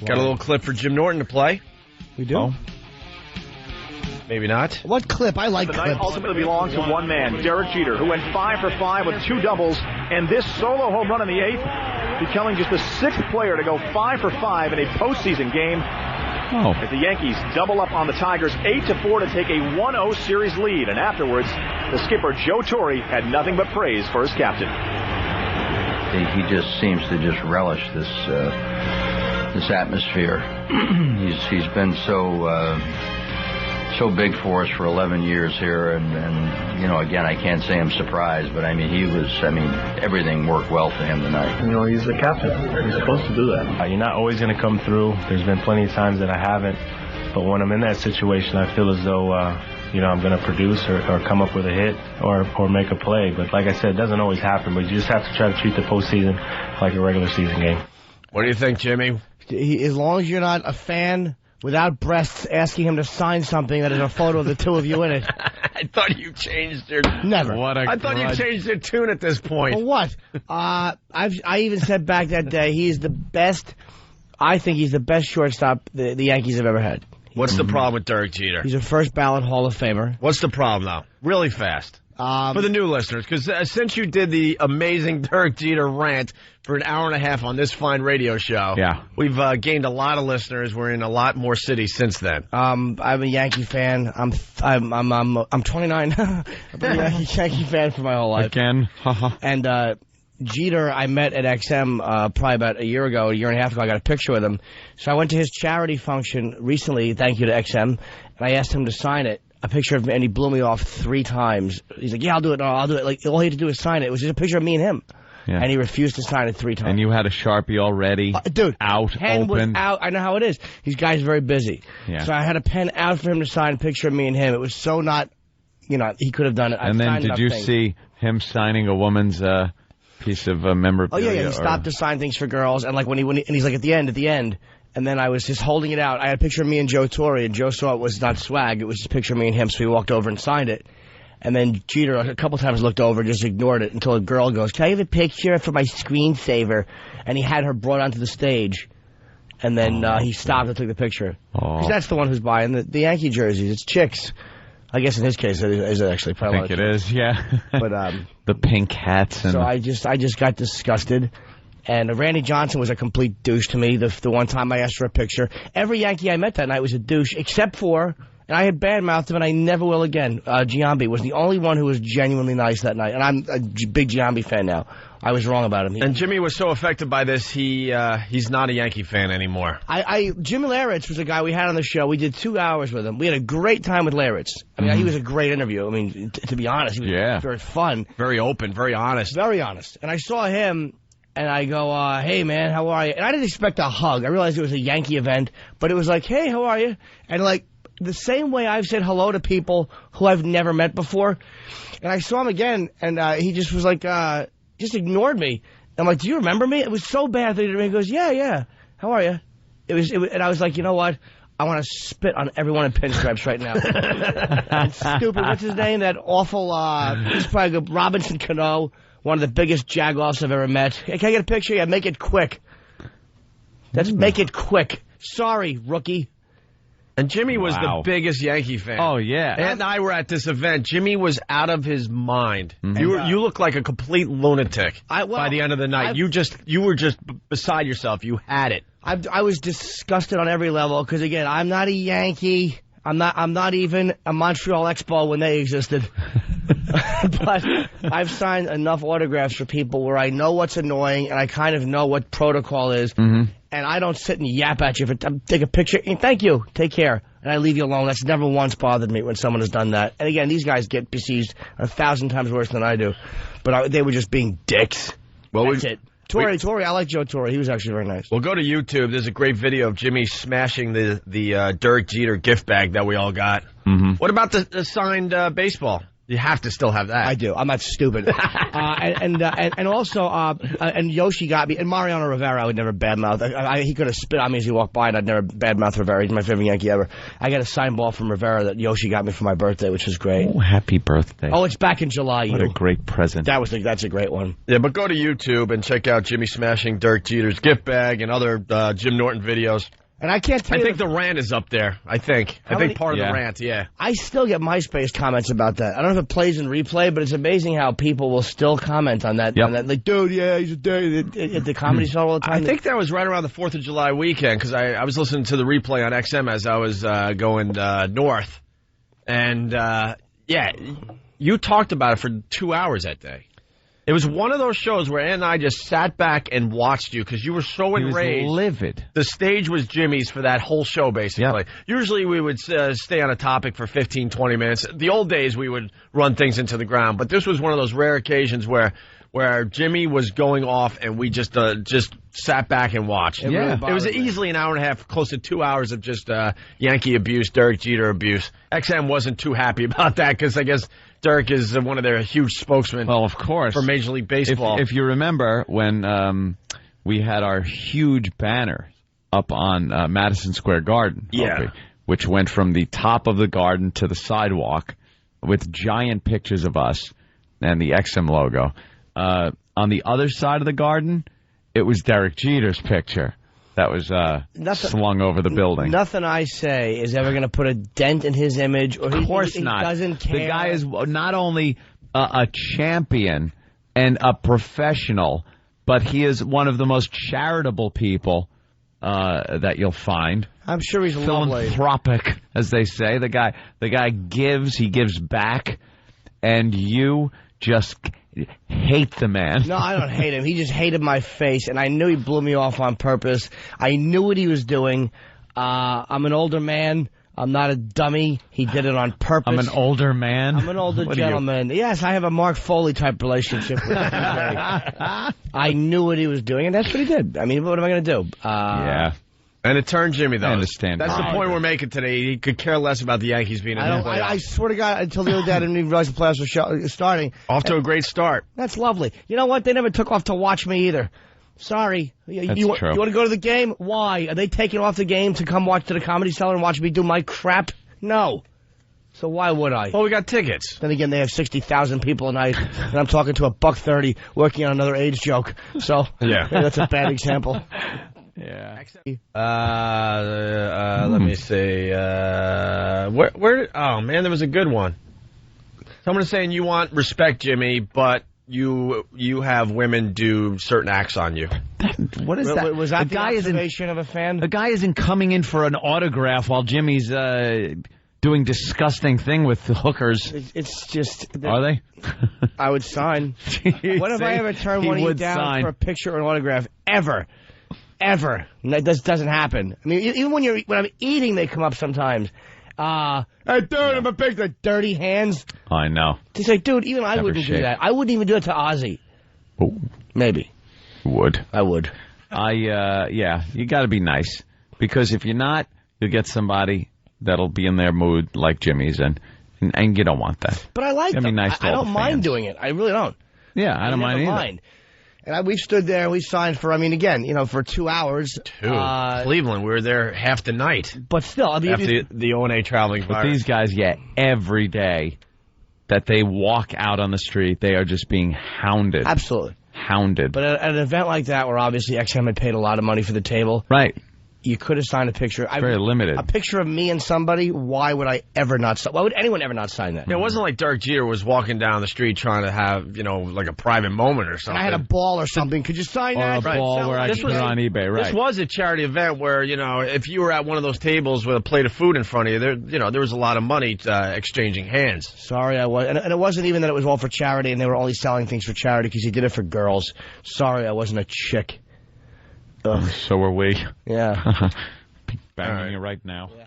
Got a little clip for Jim Norton to play. We do? Oh. Maybe not. What clip? I like the clips. night ultimately belongs to one man, Derek Jeter, who went 5 for 5 with 2 doubles, and this solo home run in the 8th, becoming just the 6th player to go 5 for 5 in a postseason game. Oh. As the Yankees double up on the Tigers 8-4 to take a 1-0 series lead, and afterwards, the skipper Joe Torre had nothing but praise for his captain. He just seems to just relish this atmosphere. He's been so big for us for 11 years here, and you know, again, I can't say I'm surprised, but I mean, everything worked well for him tonight. You know, he's the captain. He's supposed to do that. You're not always going to come through. There's been plenty of times that I haven't, but when I'm in that situation, I feel as though I'm going to produce or come up with a hit or make a play. But like I said, it doesn't always happen, but you just have to try to treat the postseason like a regular season game. What do you think, Jimmy? As long as you're not a fan without breasts asking him to sign something that is a photo of the two of you in it. I thought you changed your... Never. I thought you changed your tune at this point. Well, what? I even said back that day, he's the best... I think he's the best shortstop the Yankees have ever had. What's the problem with Derek Jeter? He's a first ballot Hall of Famer. What's the problem, though? Really fast. For the new listeners, because since you did the amazing Derek Jeter rant for an hour and a half on this fine radio show, we've gained a lot of listeners. We're in a lot more cities since then. I'm a Yankee fan. I'm 29. I've been a Yankee fan for my whole life. Again. And Jeter, I met at XM probably about a year and a half ago. I got a picture with him. So I went to his charity function recently, thank you to XM, and I asked him to sign it. A picture of me, and he blew me off 3 times. He's like, yeah, I'll do it. No, I'll do it. Like, all he had to do was sign it. It was just a picture of me and him. Yeah. And he refused to sign it 3 times. And you had a Sharpie already? Dude. Out, pen open? Was out. I know how it is. These guys are very busy. Yeah. So I had a pen out for him to sign a picture of me and him. It was so not, he could have done it. And then did you see him signing a woman's piece of memorabilia? Oh, yeah. He stopped to sign things for girls. And like when he's like, at the end. And then I was just holding it out. I had a picture of me and Joe Torre, and Joe saw it was not swag. It was just a picture of me and him, so he walked over and signed it. And then Jeter a couple times looked over and just ignored it until a girl goes, can I have a picture for my screensaver? And he had her brought onto the stage. And then he stopped and took the picture. Because that's the one who's buying the Yankee jerseys. It's chicks. I guess in his case it is actually probably. I think it is, yeah. But the pink hats. And so I just got disgusted. And Randy Johnson was a complete douche to me the one time I asked for a picture. Every Yankee I met that night was a douche, except for, and I had bad-mouthed him, and I never will again, Giambi was the only one who was genuinely nice that night. And I'm a big Giambi fan now. I was wrong about him. And Jimmy was so affected by this, he's not a Yankee fan anymore. Jimmy Laritz was a guy we had on the show. We did 2 hours with him. We had a great time with Laritz. I mean, he was a great interview. I mean, to be honest, he was very fun. Very open, very honest. Very honest. And I saw him... And I go, hey, man, how are you? And I didn't expect a hug. I realized it was a Yankee event, but it was like, hey, how are you? And, like, the same way I've said hello to people who I've never met before. And I saw him again, and he just was like, just ignored me. I'm like, do you remember me? It was so bad that he goes, yeah, how are you? And I was like, you know what? I want to spit on everyone in pinstripes right now. It's stupid. What's his name? That awful, he's probably Robinson Cano. One of the biggest jagoffs I've ever met. Hey, can I get a picture? Yeah, make it quick. Make it quick. Sorry, rookie. And Jimmy was the biggest Yankee fan. Oh, yeah. And I were at this event. Jimmy was out of his mind. Mm-hmm. You looked like a complete lunatic by the end of the night. You were just beside yourself. You had it. I was disgusted on every level because, again, I'm not a Yankee. I'm not even a Montreal Expo when they existed. But I've signed enough autographs for people where I know what's annoying and I kind of know what protocol is. Mm-hmm. And I don't sit and yap at you. Take a picture. Thank you. Take care. And I leave you alone. That's never once bothered me when someone has done that. And again, these guys get besieged 1,000 times worse than I do. But they were just being dicks. Well, that's it. Torre, I like Joe Torre. He was actually very nice. Well, go to YouTube. There's a great video of Jimmy smashing the Derek Jeter gift bag that we all got. Mm-hmm. What about the signed baseball? You have to still have that. I do. I'm not stupid. And also, and Yoshi got me, and Mariano Rivera, I would never badmouth. He could have spit on me as he walked by, and I'd never badmouth Rivera. He's my favorite Yankee ever. I got a signed ball from Rivera that Yoshi got me for my birthday, which was great. Oh, happy birthday. Oh, it's back in July. What a great present. That's a great one. Yeah, but go to YouTube and check out Jimmy smashing Dirk Jeter's gift bag and other Jim Norton videos. And I can't tell you. I think the rant is up there. I think part of the rant, yeah. I still get MySpace comments about that. I don't know if it plays in replay, but it's amazing how people will still comment on that. Yep. On that. Like, dude, yeah, he's a dude at the Comedy Store all the time. I think that was right around the 4th of July weekend because I was listening to the replay on XM as I was going north. And, yeah, you talked about it for 2 hours that day. It was one of those shows where Ann and I just sat back and watched you because you were so enraged. He was livid. The stage was Jimmy's for that whole show, basically. Yep. Usually we would stay on a topic for 15, 20 minutes. The old days we would run things into the ground, but this was one of those rare occasions where Jimmy was going off and we just sat back and watched. It was easily an hour and a half, close to 2 hours of just Yankee abuse, Derek Jeter abuse. XM wasn't too happy about that because I guess Dirk is one of their huge spokesmen. Well, of course. For Major League Baseball. If you remember when we had our huge banner up on Madison Square Garden, Opie, which went from the top of the garden to the sidewalk with giant pictures of us and the XM logo. On the other side of the garden, it was Derek Jeter's picture that was slung over the building. Nothing I say is ever going to put a dent in his image. Or of course not. He doesn't care. The guy is not only a champion and a professional, but he is one of the most charitable people that you'll find. I'm sure he's philanthropic, as they say. The guy gives, he gives back, and you just hate the man. No, I don't hate him. He just hated my face, and I knew he blew me off on purpose. I knew what he was doing. I'm an older man. I'm not a dummy. He did it on purpose. I'm an older man? I'm an older gentleman. Yes, I have a Mark Foley-type relationship with him. I knew what he was doing, and that's what he did. I mean, what am I going to do? Yeah. And it turned Jimmy, though. I understand. That's the point we're making today. He could care less about the Yankees being in the playoffs. I swear to God, until the other day, I didn't even realize the playoffs were starting. Off to a great start. That's lovely. You know what? They never took off to watch me either. Sorry. That's you true. You want to go to the game? Why? Are they taking off the game to come watch to the Comedy Cellar and watch me do my crap? No. So why would I? Well, we got tickets. Then again, they have 60,000 people a night, and I'm talking to a $1.30 working on another AIDS joke. So yeah, that's a bad example. Yeah. Let me see. Where? Oh man, there was a good one. Someone saying you want respect, Jimmy, but you have women do certain acts on you. What is that? Was that the observation of a fan? The guy isn't coming in for an autograph while Jimmy's doing disgusting thing with the hookers. It's just... Are they? I would sign. When have I ever turned one of you down for a picture or an autograph? Ever. Ever. That doesn't happen. I mean, even when I'm eating, they come up sometimes. Hey, dude, I'm a big dirty hands. I know. He's like, dude, even I wouldn't do that. I wouldn't even do it to Ozzy. Ooh. Maybe. Would. I would. Yeah, you got to be nice. Because if you're not, you'll get somebody that'll be in their mood like Jimmy's, and you don't want that. But I like them. Nice I don't mind doing it. I really don't. Yeah, I don't mind either. And we stood there and we signed for, for 2 hours. Cleveland, we were there half the night. But still, after the O&A traveling virus. But these guys, every day that they walk out on the street, they are just being hounded. Absolutely. Hounded. But at an event like that, where obviously XM had paid a lot of money for the table. Right. You could have signed a picture. Very limited. A picture of me and somebody, why would I ever not sign? Why would anyone ever not sign that? It wasn't like Derek Jeter was walking down the street trying to have, like a private moment or something. And I had a ball or something. Could you sign that? Or a ball where I could put it on eBay, right. This was a charity event where, if you were at one of those tables with a plate of food in front of you, there was a lot of money exchanging hands. Sorry, I was. And it wasn't even that it was all for charity and they were only selling things for charity because he did it for girls. Sorry, I wasn't a chick. So were we. Yeah. Banging you right now. Yeah.